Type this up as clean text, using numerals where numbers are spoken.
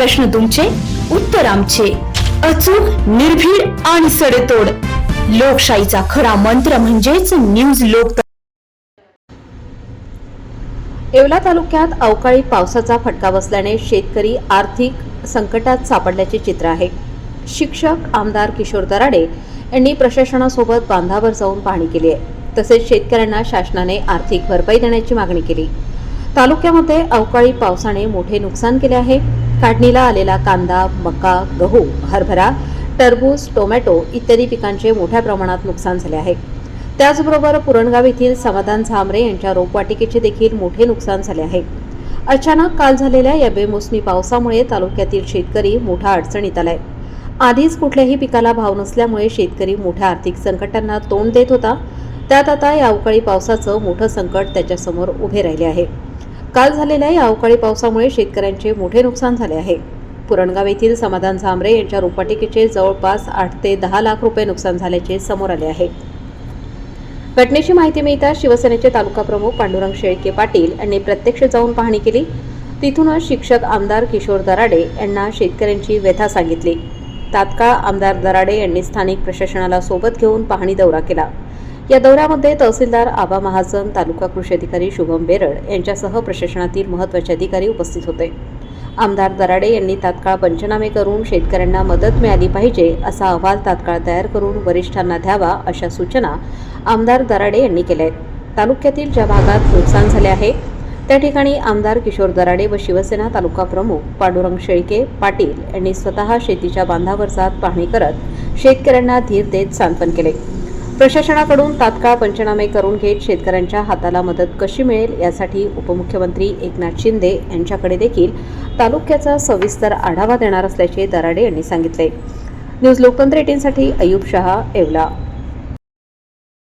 प्रश्न तुमचे, उत्तर आमचे. अचूक, निर्भीड आणि सडेतोड. लोकशाहीचा खरा मंत्र म्हणजेच न्यूज लोक. येवला तालुक्यात अवकाळी पावसाचा फटका बसल्याने शेतकरी आर्थिक संकटात सापडल्याचे चित्र आहे. शिक्षक आमदार किशोर दराडे यांनी प्रशासनासोबत बांधावर जाऊन पाहणी केली आहे. तसेच शेतकऱ्यांना शासनाने आर्थिक भरपाई देण्याची मागणी केली. तालुक्यामध्ये अवकाळी पावसाने मोठे नुकसान केले आहे. काढणीला आलेला कांदा, मका, गहू, हरभरा, टरबूज, टोमॅटो इत्यादी पिकांचे मोठ्या प्रमाणात नुकसान झाले आहे. त्याचबरोबर पुरणगाव येथील समाधान झांबरे यांच्या रोपवाटिकेचे देखील मोठे नुकसान झाले आहे. अचानक काल झालेल्या या बेमोसमी पावसामुळे तालुक्यातील शेतकरी मोठ्या अडचणीत आलाय. आधीच कुठल्याही पिकाला भाव नसल्यामुळे शेतकरी मोठ्या आर्थिक संकटांना तोंड देत होता. त्यात आता या अवकाळी पावसाचं मोठं संकट त्याच्यासमोर उभे राहिले आहे. काल झालेल्या या अवकाळी पावसामुळे शेतकऱ्यांचे मोठे नुकसान झाले आहे. पुरणगाव येथील समाधान झांबरे यांच्या रोपवाटिकेचे जवळपास 8 ते 10 लाख रुपये नुकसान झाल्याचे समोर आले आहे. घटनेची माहिती मिळताच शिवसेनेचे तालुका प्रमुख पांडुरंग शेळके पाटील यांनी प्रत्यक्ष जाऊन पाहणी केली. तिथूनच शिक्षक आमदार किशोर दराडे यांना शेतकऱ्यांची व्यथा सांगितली. तात्काळ आमदार दराडे यांनी स्थानिक प्रशासनाला सोबत घेऊन पाहणी दौरा केला. या दौऱ्यामध्ये तहसीलदार आबा महाजन, तालुका कृषी अधिकारी शुभम बेरड यांच्यासह प्रशासनातील महत्त्वाचे अधिकारी उपस्थित होते. आमदार दराडे यांनी तात्काळ पंचनामे करून शेतकऱ्यांना मदत मिळाली पाहिजे असा अहवाल तात्काळ तयार करून वरिष्ठांना द्यावा अशा सूचना आमदार दराडे यांनी केल्या आहेत. तालुक्यातील ज्या भागात नुकसान झाले आहे त्या ठिकाणी आमदार किशोर दराडे व शिवसेना तालुका प्रमुख पांडुरंग शेळके पाटील यांनी स्वतः शेतीच्या बांधावर जात पाहणी करत शेतकऱ्यांना धीर देत सांत्वन केले. प्रशासनाकडून तात्काळ पंचनामे करून घेत शेतकऱ्यांच्या हाताला मदत कशी मिळेल यासाठी उपमुख्यमंत्री एकनाथ शिंदे यांच्याकडे देखील तालुक्याचा सविस्तर आढावा देणार असल्याचे दराडे यांनी सांगितले. न्यूज लोकतंत्र 18 साठी अयूब शहा, येवला.